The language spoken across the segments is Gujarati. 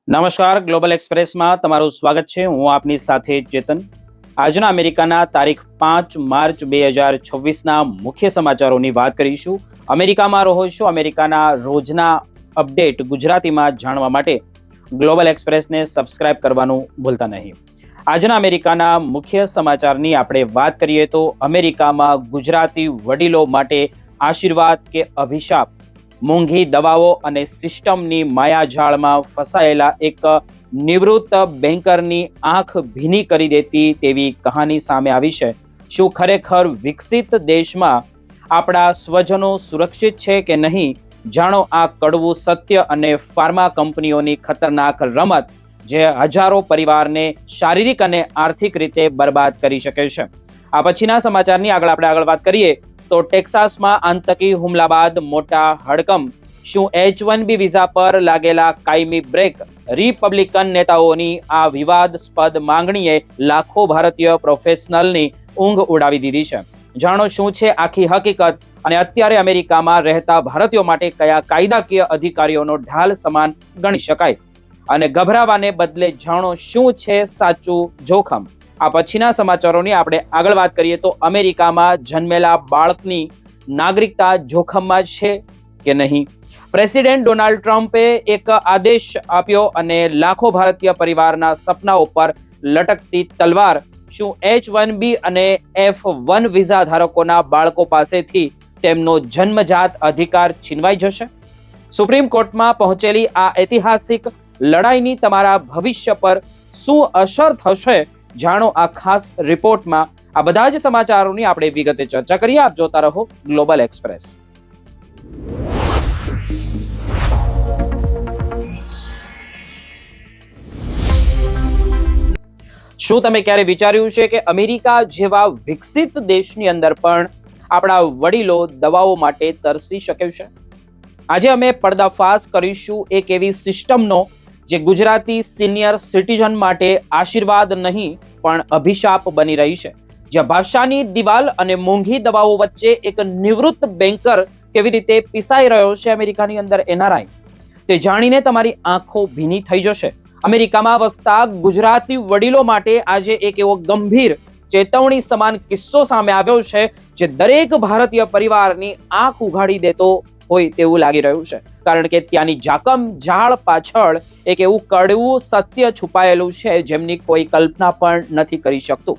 નમસ્કાર, ગ્લોબલ એક્સપ્રેસમાં તમારું સ્વાગત છે. હું આપની સાથે ચેતન. આજના અમેરિકાના તારીખ 5 માર્ચ 2026ના મુખ્ય સમાચારોની વાત કરીશું. અમેરિકામાં રહો છો, અમેરિકાના રોજના અપડેટ ગુજરાતીમાં જાણવા માટે ગ્લોબલ એક્સપ્રેસને સબસ્ક્રાઇબ કરવાનું ભૂલતા નહીં. આજના અમેરિકાના મુખ્ય સમાચારની આપણે વાત કરીએ તો અમેરિકામાં ગુજરાતી વડીલો માટે આશીર્વાદ કે અભિશાપ, મોંઘી દવાઓ અને સિસ્ટમની માયાજાળમાં ફસાયેલા એક નિવૃત્ત બેન્કરની આંખ ભીની કરી દેતી તેવી કહાની સામે આવી છે. શું ખરેખર વિકસિત દેશમાં આપણા સ્વજનો સુરક્ષિત છે કે નહીં? જાણો આ કડવું સત્ય અને ફાર્મા કંપનીઓની ખતરનાક રમત જે હજારો પરિવારને શારીરિક અને આર્થિક રીતે બરબાદ કરી શકે છે. આ પછીના સમાચારની આગળ વાત કરીએ તો ટેક્સાસમાં આતંકી હુમલા બાદ મોટા હડકંપ. શું H-1B વિઝા પર લાગેલા કાયમી બ્રેક? રિપબ્લિકન નેતાઓની આ વિવાદાસ્પદ માંગણીએ લાખો ભારતીય પ્રોફેશનલની ઊંઘ ઉડાવી દીધી છે. જાણો શું છે આખી હકીકત અને અત્યારે અમેરિકામાં રહેતા ભારતીયો માટે કયા કાયદાકીય અધિકારીઓનો ઢાલ સમાન ગણી શકાય અને ગભરાવાને બદલે જાણો શું છે સાચું જોખમ. આ પછીના સમાચારોની આપણે આગળ વાત કરીએ તો અમેરિકામાં જન્મેલા બાળકની નાગરિકતા જોખમમાં છે કે નહીં? પ્રેસિડેન્ટ ડોનાલ્ડ ટ્રમ્પે એક આદેશ આપ્યો અને લાખો ભારતીય પરિવારના સપનાઓ પર લટકતી તલવાર. શું H-1B અને F-1 વિઝા ધારકોના બાળકો પાસેથી તેમનો જન્મજાત અધિકાર છીનવાઈ જશે? સુપ્રીમ કોર્ટમાં પહોંચેલી આ ઐતિહાસિક લડાઈની તમારા ભવિષ્ય પર શું અસર થશે? જાણો આ ખાસ રિપોર્ટમાં. આ બધા જ સમાચારોની આપણે વિગતે ચર્ચા કરીએ. આપ જોતા રહો ગ્લોબલ એક્સપ્રેસ. શું તમે ક્યારે વિચાર્યું છે કે અમેરિકા જેવા વિકસિત દેશની અંદર પણ આપણા વડીલો દવાઓ માટે તરસી શકે છે? આજે અમે પર્દાફાશ કરીશું એક એવી સિસ્ટમનો જે ગુજરાતી સિનિયર સિટીઝન માટે આશીર્વાદ નહીં પણ અભિશાપ બની રહી છે. જ્યાં ભાષાની દિવાલ અને મોંઘી દવાઓ વચ્ચે એક નિવૃત્ત બેન્કર કેવી રીતે પીસાઈ રહ્યો છે અમેરિકાની અંદર NRI, તે જાણીને તમારી આંખો ભીની થઈ જશે. અમેરિકામાં વસતા ગુજરાતી વડીલો માટે આજે એક એવો ગંભીર ચેતવણી સમાન કિસ્સો સામે આવ્યો છે જે દરેક ભારતીય પરિવારની આંખ ઉઘાડી દેતો હોય તેવું લાગી રહ્યું છે. કારણ કે ત્યાંની જાકમ જાળ પાછળ એક એવું કડવું સત્ય છુપાયેલું છે જેમની કોઈ કલ્પના પણ નથી કરી શકતું.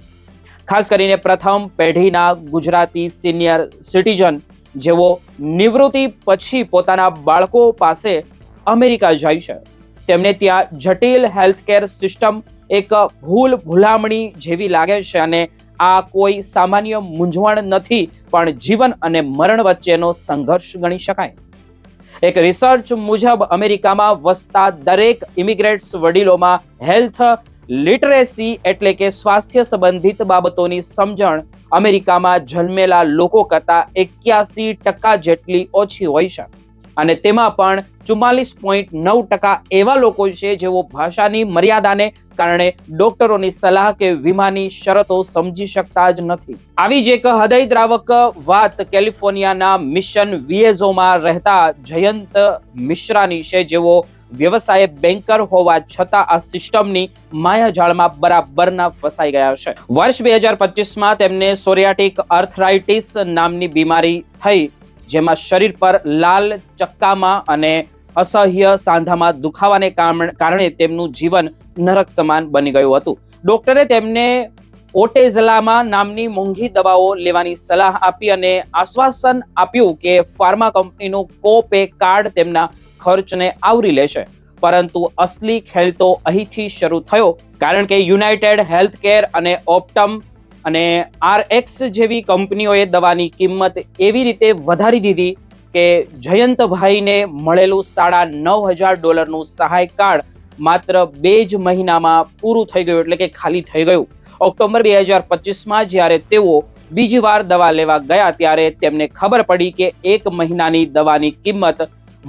ખાસ કરીને પ્રથમ પેઢીના ગુજરાતી સિનિયર સિટીઝન જેઓ નિવૃત્તિ પછી પોતાના બાળકો પાસે અમેરિકા જાય છે, તેમને ત્યાં જટિલ હેલ્થકેર સિસ્ટમ એક ભૂલામણી જેવી લાગે છે અને આ કોઈ સામાન્ય મૂંઝવણ નથી પણ જીવન અને મરણ વચ્ચેનો સંઘર્ષ ગણી શકાય. એક રિસર્ચ મુજબ અમેરિકામાં વસતા દરેક ઇમિગ્રેટ્સ વડીલોમાં હેલ્થ લિટરેસી એટલે કે સ્વાસ્થ્ય સંબંધિત બાબતોની સમજણ અમેરિકામાં જન્મેલા લોકો કરતાં 81% જેટલી ઓછી હોય છે. અને તેમાં પણ 44.9% એવા લોકો છે જેઓ ભાષાની મર્યાદાને કારણે ડોક્ટરોની સલાહ કે વીમાની શરતો સમજી શકતા જ નથી. આવી જ એક હૃદયદ્રાવક વાત કેલિફોર્નિયાના મિશન વિયેઝોમાં રહેતા જયંત મિશ્રાની છે, જેઓ વ્યવસાય બેન્કર હોવા છતાં આ સિસ્ટમની માયાજાળમાં બરાબરના ફસાઈ ગયા છે. વર્ષ 2025માં તેમને સોરિયાટિક આર્થરાઇટિસ નામની બીમારી થઈ, જેમાં શરીર પર લાલ ચક્કામાં અને અસહ્ય સાંધામાં દુખાવાને કારણે તેમનું જીવન નરક સમાન બની ગયું હતું. ડોક્ટરે તેમને ઓટેઝલામા નામની મોંઘી દવાઓ લેવાની સલાહ આપી અને આશ્વાસન આપ્યું કે ફાર્મા કંપનીનું કો-પે કાર્ડ તેમના ખર્ચને આવરી લેશે. પરંતુ અસલી ખેલ તો અહીંથી શરૂ થયો, કારણ કે યુનાઇટેડ હેલ્થકેર અને ઓપ્ટમ અને RX જેવી કંપનીઓએ દવાની કિંમત એવી રીતે વધારી દીધી કે જયંતભાઈને મળેલું $9,500 સહાય કાર્ડ માત્ર 2 જ મહિનામાં પૂરું થઈ ગયું, એટલે કે ખાલી થઈ ગયું. ઓક્ટોબર 2025માં જ્યારે તેઓ બીજી વાર દવા લેવા ગયા ત્યારે તેમને ખબર પડી કે 1 મહિનાની દવાની કિંમત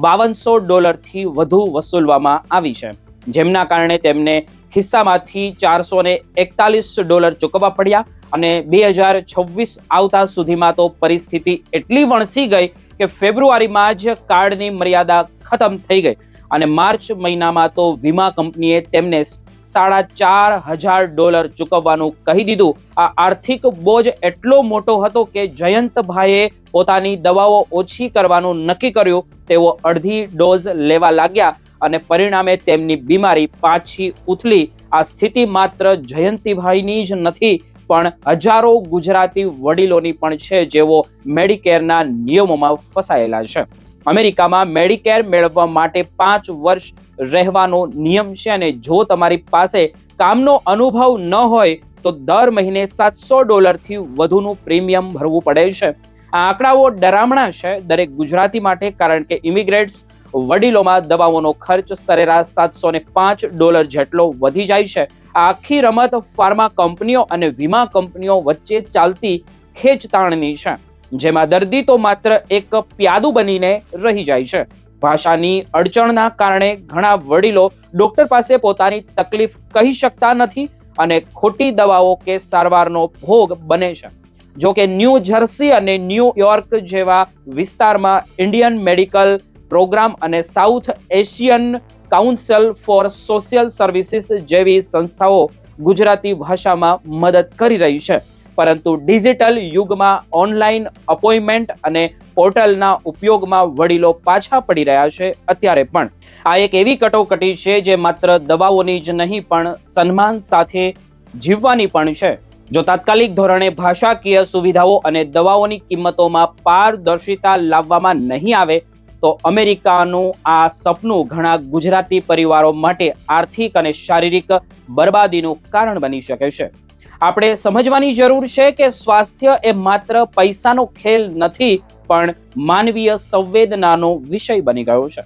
$5200 થી વધુ વસૂલવામાં આવી છે, જેમના કારણે તેમને ખિસ્સામાંથી $441 ચૂકવવા પડ્યા. અને 2026 આવતા સુધીમાં તો પરિસ્થિતિ એટલી વણસી ગઈ કે ફેબ્રુઆરીમાં જ કાર્ડની મર્યાદા ખતમ થઈ ગઈ અને માર્ચ મહિનામાં તો વીમા કંપનીએ તેમને $4,500 ચૂકવવાનું કહી દીધું. આ આર્થિક બોજ એટલો મોટો હતો કે જયંતભાઈએ પોતાની દવાઓ ઓછી કરવાનું નક્કી કર્યું. તેઓ અડધી ડોઝ લેવા લાગ્યા અને પરિણામે તેમની બીમારી પાછી ઉથલી. આ સ્થિતિ માત્ર જયંતિભાઈની જ નથી, પણ હજારો ગુજરાતી વડીલોની પણ છે, જેઓ મેડિકેરના નિયમોમાં ફસાયેલા છે. અમેરિકામાં મેડિકેર મેળવવા માટે 5 વર્ષ રહેવાનો નિયમ છે અને જો તમારી પાસે કામનો અનુભવ ન હોય તો દર મહિને $700 થી વધુનું પ્રીમિયમ ભરવું પડે છે. આ આંકડાઓ ડરામણા છે દરેક ગુજરાતી માટે, કારણ કે ઇમિગ્રેટ્સ વડીલોમાં દવાઓનો ખર્ચ સરેરાશ $705 જેટલો વધી જાય છે. આ આખી રમત ફાર્મા કંપનીઓ અને વીમા કંપનીઓ વચ્ચે ચાલતી ખેંચતાણની છે, જેમાં દર્દી તો માત્ર એક પ્યાદું બનીને રહી જાય છે. ભાષાની અડચણના કારણે ઘણા વડીલો ડોક્ટર પાસે પોતાની તકલીફ કહી શકતા નથી અને ખોટી દવાઓ કે સારવારનો ભોગ બને છે. જો કે ન્યૂ જર્સી અને ન્યૂયોર્ક જેવા વિસ્તારમાં ઇન્ડિયન મેડિકલ પ્રોગ્રામ અને south Asian council four social services જેવી સંસ્થાઓ ગુજરાતી ભાષામાં મદદ કરી રહી છે. પરંતુ ડિજિટલ યુગમાં ઓનલાઈન અપોઇન્ટમેન્ટ અને પોર્ટલના ઉપયોગમાં વડીલો પાછા પડી રહ્યા છે. અત્યારે પણ આ એક એવી કટોકટી છે જે માત્ર દવાઓની જ નહીં પણ સન્માન સાથે જીવવાની પણ છે. જો તાત્કાલિક ધોરણે ભાષાકીય સુવિધાઓ અને દવાઓની કિંમતોમાં પારદર્શિતા લાવવામાં નહીં આવે તો અમેરિકાનું આ સપનું ઘણા ગુજરાતી પરિવારો માટે આર્થિક અને શારીરિક બરબાદીનું કારણ બની શકે છે. આપણે સમજવાની જરૂર છે કે સ્વાસ્થ્ય એ માત્ર પૈસાનો ખેલ નથી, પણ માનવીય સંવેદનાનો વિષય બની ગયો છે.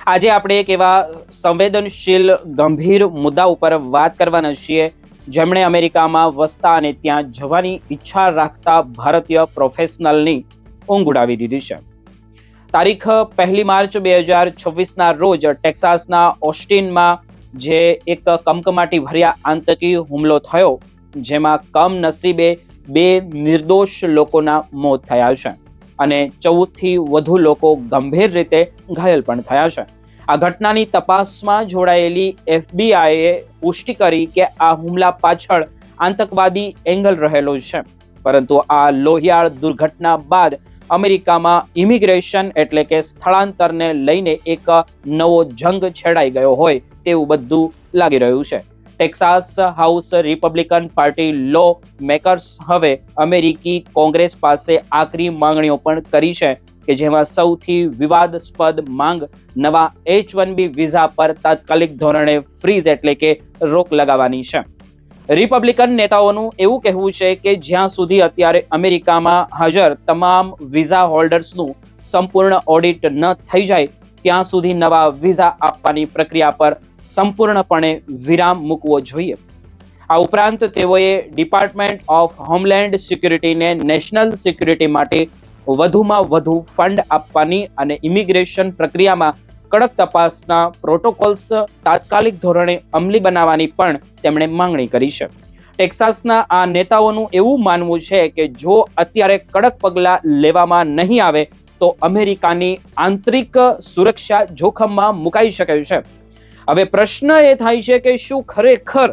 આજે આપણે એક એવા સંવેદનશીલ ગંભીર મુદ્દા ઉપર વાત કરવાના છીએ, જેમણે અમેરિકામાં વસતા અને ત્યાં જવાની ઈચ્છા રાખતા ભારતીય પ્રોફેશનલની ઊંઘ ઉડાવી દીધી છે. તારીખ 1 માર્ચ 2026ના રોજ ટેક્સાસના ઓસ્ટિનમાં જે એક કમકમાટી ભર્યા આતંકી હુમલો થયો, જેમાં કમનસીબે 2 નિર્દોષ લોકોના મોત થયા છે અને 14 થી વધુ લોકો ગંભીર રીતે ઘાયલ પણ થયા છે. આ ઘટનાની તપાસમાં જોડાયેલી FBIએ પુષ્ટિ કરી કે આ હુમલા પાછળ આતંકવાદી એંગલ રહેલો છે. પરંતુ આ લોહિયાળ દુર્ઘટના બાદ અમેરિકામાં ઇમિગ્રેશન એટલે કે સ્થળાંતરને લઈને એક નવો જંગ છેડાઈ ગયો હોય તેવું બધું લાગી રહ્યું છે. ટેક્સાસ હાઉસ રિપબ્લિકન પાર્ટી લો મેકર્સ હવે અમેરિકી કોંગ્રેસ પાસે આકરી માંગણીઓ પણ કરી છે, કે જેમાં સૌથી વિવાદાસ્પદ માંગ નવા H-1B વિઝા પર તાત્કાલિક ધોરણે ફ્રીઝ એટલે કે રોક લગાવવાની છે. રિપબ્લિકન નેતાઓનું એવું કહેવું છે કે જ્યાં સુધી અત્યારે અમેરિકામાં હાજર તમામ વિઝા હોલ્ડર્સનું સંપૂર્ણ ઓડિટ ન થઈ જાય ત્યાં સુધી નવા વિઝા આપવાની પ્રક્રિયા પર સંપૂર્ણપણે વિરામ મૂકવો જોઈએ. આ ઉપરાંત તેઓએ ડિપાર્ટમેન્ટ ઓફ હોમલેન્ડ સિક્યુરિટીને નેશનલ સિક્યુરિટી માટે વધુમાં વધુ ફંડ આપવાની અને ઇમિગ્રેશન પ્રક્રિયામાં કડક તપાસના પ્રોટોકોલ્સ તાત્કાલિક ધોરણે અમલી બનાવવાની પણ તેમણે માંગણી કરી છે. ટેક્સાસના આ નેતાઓનું એવું માનવું છે કે જો અત્યારે કડક પગલાં લેવામાં નહીં આવે તો અમેરિકાની આંતરિક સુરક્ષા જોખમમાં મુકાઈ શકે છે. હવે પ્રશ્ન એ થાય છે કે શું ખરેખર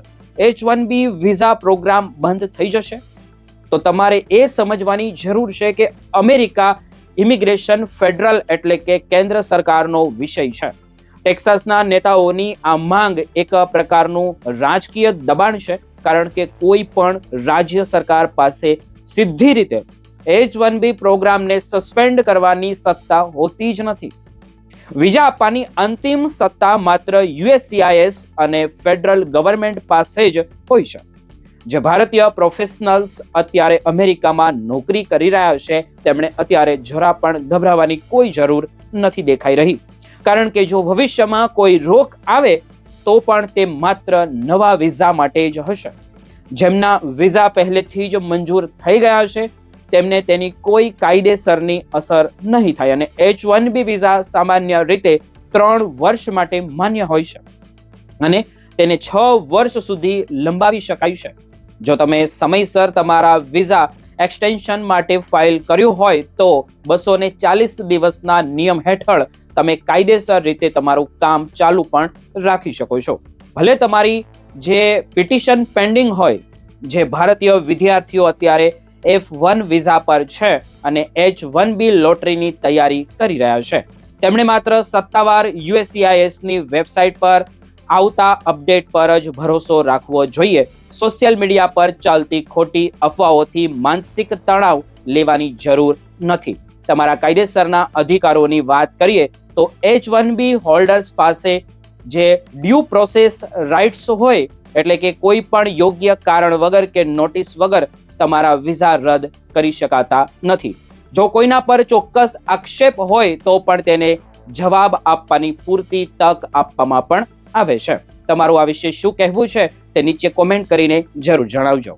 H-1B વિઝા પ્રોગ્રામ બંધ થઈ જશે? તો તમારે એ સમજવાની જરૂર છે કે અમેરિકા ઇમિગ્રેશન ફેડરલ એટલે કે કેન્દ્ર સરકારનો વિષય છે. ટેક્સાસના નેતાઓની આ માંગ એક પ્રકારનું રાજકીય દબાણ છે, કારણ કે કોઈ પણ રાજ્ય સરકાર પાસે સીધી રીતે H-1B પ્રોગ્રામને સસ્પેન્ડ કરવાની સત્તા હોતી જ નથી. વિઝા આપવાની અંતિમ સત્તા માત્ર USCIS અને ફેડરલ ગવર્મેન્ટ પાસે જ હોય છે. જે ભારતીય પ્રોફેશનલ્સ અત્યારે અમેરિકામાં નોકરી કરી રહ્યા છે તેમણે અત્યારે જરા પણ ગભરાવાની કોઈ જરૂર નથી દેખાઈ રહી, કારણ કે જો ભવિષ્યમાં કોઈ રોક આવે તો પણ તે માત્ર નવા વિઝા માટે જ હશે. જેમના વિઝા પહેલેથી જ મંજૂર થઈ ગયા છે તેમને તેની કોઈ કાયદેસરની અસર નહીં થાય અને H-1B વિઝા સામાન્ય રીતે 3 વર્ષ માટે માન્ય હોય છે અને તેને 6 વર્ષ સુધી લંબાવી શકાય છે. જો તમે સમયસર તમારા વિઝા એક્સટેન્શન માટે ફાઇલ કર્યું હોય તો 240 દિવસના નિયમ હેઠળ તમે કાયદેસર રીતે તમારું કામ ચાલુ પણ રાખી શકો છો. ભલે તમારી જે પિટિશન પેન્ડિંગ હોય, જે ભારતીય વિદ્યાર્થીઓ અત્યારે F1 વિઝા પર છે અને H1B લોટરીની તૈયારી કરી રહ્યા છે, તેમણે માત્ર સત્તાવાર USCISની વેબસાઇટ પર આવતા અપડેટ પર જ ભરોસો રાખવો જોઈએ. સોશિયલ મીડિયા પર ચાલતી ખોટી અફવાઓથી માનસિક તણાવ લેવાની જરૂર નથી. તમારા કાયદેસરના અધિકારોની વાત કરીએ તો H1B હોલ્ડર્સ પાસે જે ડ્યુ પ્રોસેસ રાઇટ્સ હોય, એટલે કે કોઈ પણ યોગ્ય કારણ વગર કે નોટિસ વગર તમારા વિઝા રદ કરી શકાતા નથી. જો કોઈના પર ચોક્કસ આક્ષેપ હોય તો પણ તેને જવાબ આપવાની પૂરતી તક આપવામાં પણ આવે છે. તમારું આ વિશે શું કહેવું છે તે નીચે કોમેન્ટ કરીને જરૂર જણાવજો.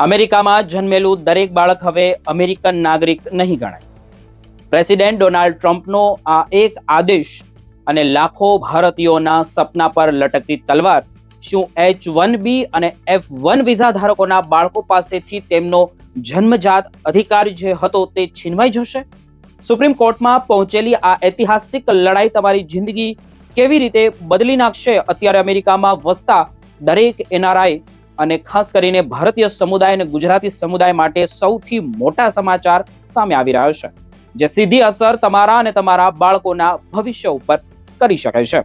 અમેરિકામાં જન્મેલું દરેક બાળક હવે અમેરિકન નાગરિક નહીં ગણાય. પ્રેસિડેન્ટ ડોનાલ્ડ ટ્રમ્પનો આ એક આદેશ અને લાખો ભારતીયોના સપના પર લટકતી તલવાર શું H1B અને F1 વિઝા ધારકોના બાળકો પાસેથી તેમનો જન્મજાત અધિકાર જે હતો તે છીનવાઈ જશે? સુપ્રીમ કોર્ટમાં પહોંચેલી આ ઐતિહાસિક લડાઈ તમારી જિંદગી કેવી રીતે બદલી નાખશે? અત્યારે અમેરિકામાં વસતા દરેક NRI અને ખાસ કરીને ભારતીય સમુદાય અને ગુજરાતી સમુદાય માટે સૌથી મોટા સમાચાર સામે આવી રહ્યા છે, જે સીધી અસર તમારા અને તમારા બાળકોના ભવિષ્ય ઉપર કરી શકે છે.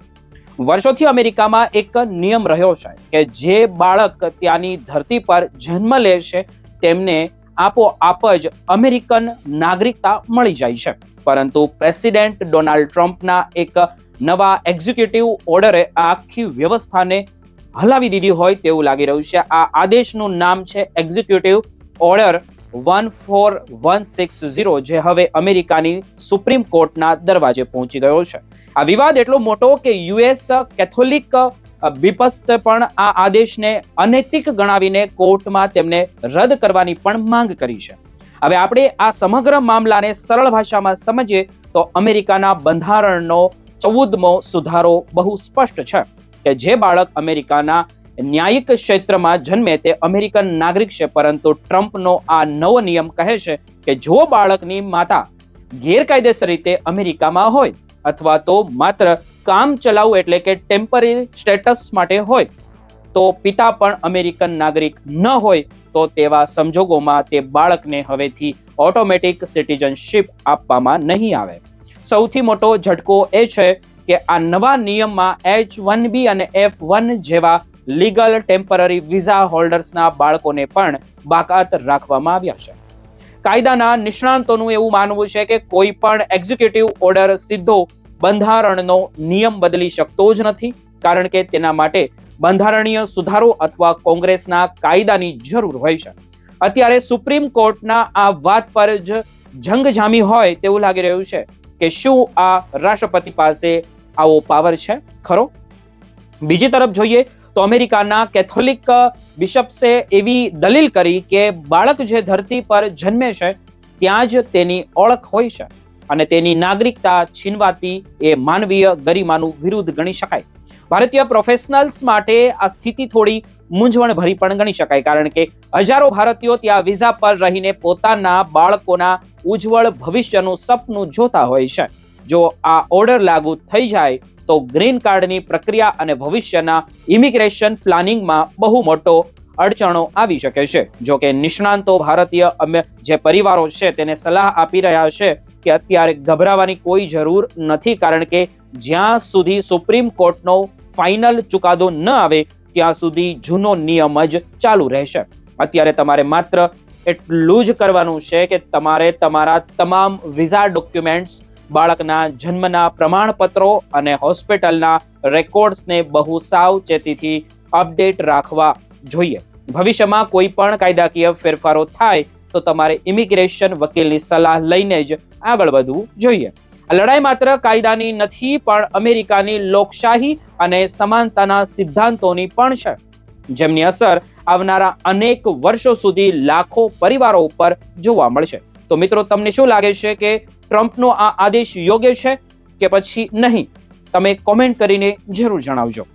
વર્ષોથી અમેરિકામાં એક નિયમ રહ્યો છે કે જે બાળક ત્યાંની ધરતી પર જન્મ લે છે તેમને આપોઆપ જ અમેરિકન નાગરિકતા મળી જાય છે. પરંતુ પ્રેસિડેન્ટ ડોનાલ્ડ ટ્રમ્પના એક નવા એક્ઝિક્યુટિવ ઓર્ડરે આ આખી વ્યવસ્થાને હલાવી દીધી હોય તેવું લાગી રહ્યું છે. આ આદેશનું નામ છે એક્ઝિક્યુટિવ ઓર્ડર 14160, જે હવે અમેરિકાની સુપ્રીમ કોર્ટના દરવાજે પહોંચી ગયો છે. આ વિવાદ એટલો મોટો કે US કેથોલિક બિશપે પણ આ આદેશને અનૈતિક ગણાવીને કોર્ટમાં તેમને રદ કરવાની પણ માંગ કરી છે. હવે આપણે આ સમગ્ર મામલાને સરળ ભાષામાં સમજીએ તો અમેરિકાના બંધારણનો 14મો સુધારો બહુ સ્પષ્ટ છે કે જે બાળક અમેરિકાના ન્યાયિક ક્ષેત્રમાં જન્મે તે અમેરિકન નાગરિક છે. પરંતુ ટ્રમ્પનો આ નવો નિયમ કહે છે કે જો બાળકની માતા ગેરકાયદેસર રીતે અમેરિકામાં હોય અથવા તો માત્ર કામ ચલાવ એટલે કે ટેમ્પરરી સ્ટેટસ માટે હોય તો પિતા પણ અમેરિકન નાગરિક ન હોય તો તેવા સંજોગોમાં તે બાળકને હવેથી ઓટોમેટિક સિટીઝનશિપ આપવામાં નહીં આવે. સૌથી મોટો ઝટકો એ છે કે આ નવા નિયમમાં H1B અને F1 જેવા લીગલ ટેમ્પરરી વિઝા હોલ્ડર્સના બાળકોને પણ બાકાત રાખવામાં આવ્યા છે. કાયદાના નિષ્ણાંતોનું એવું માનવું છે કે કોઈ પણ એક્ઝિક્યુટિવ ઓર્ડર સીધો બંધારણનો નિયમ બદલી શકતો જ નથી, કારણ કે તેના માટે બંધારણીય સુધારો અથવા કોંગ્રેસના કાયદાની જરૂર હોય છે. અત્યારે સુપ્રીમ કોર્ટના આ વાત પર જ જંગ જામી હોય તેવું લાગી રહ્યું છે કે શું આ રાષ્ટ્રપતિ પાસે આવો પાવર છે ખરો? બીજી તરફ જોઈએ તો અમેરિકાના કેથોલિક બિશપ્સે એવી દલીલ કરી કે બાળક જે ધરતી પર જન્મે છે ત્યાં જ તેની ઓળખ હોય છે અને તેની નાગરિકતા છીનવાતી એ માનવીય ગરિમાનું વિરુદ્ધ ગણી શકાય. ભારતીય પ્રોફેશનલ્સ માટે આ સ્થિતિ થોડી મૂંઝવણ ભરી પણ ગણી શકાય, કારણ કે હજારો ભારતીયો ત્યાં વિઝા પર રહીને પોતાના બાળકોના ઉજ્જવળ ભવિષ્યનું સપનું જોતા હોય છે. જો આ ઓર્ડર લાગુ થઈ જાય તો ગ્રીન કાર્ડની પ્રક્રિયા અને ભવિષ્યના ઇમિગ્રેશન પ્લાનિંગમાં બહુ મોટો અડચણો આવી શકે છે. જો કે નિષ્ણાંતો ભારતીય જે પરિવારો છે તેને સલાહ આપી રહ્યા છે કે અત્યારે ગભરાવાની કોઈ જરૂર નથી, કારણ કે જ્યાં સુધી સુપ્રીમ કોર્ટનો ફાઇનલ ચુકાદો ન આવે ત્યાં સુધી જૂનો નિયમ જ ચાલુ રહેશે. અત્યારે તમારે માત્ર એટલું જ કરવાનું છે કે તમારે તમારા તમામ વિઝા ડોક્યુમેન્ટ્સ, બાળકના જન્મના પ્રમાણપત્રો અને હોસ્પિટલના રેકોર્ડ્સને બહુ સાવચેતીથી અપડેટ રાખવા જોઈએ. ભવિષ્યમાં કોઈ પણ કાયદાકીય ફેરફારો થાય તો તમારે ઇમિગ્રેશન વકીલની સલાહ લઈને જ આગળ વધવું જોઈએ. આ લડાઈ માત્ર કાયદાની નથી પણ અમેરિકાની લોકશાહી અને સમાનતાના સિદ્ધાંતોની પણ છે, જેમની અસર આવનારા અનેક વર્ષો સુધી લાખો પરિવારો ઉપર જોવા મળશે. તો મિત્રો, તમને શું લાગે છે કે ટ્રમ્પનો આ આદેશ યોગ્ય છે કે પછી નહીં? તમે કોમેન્ટ કરીને જરૂર જણાવજો.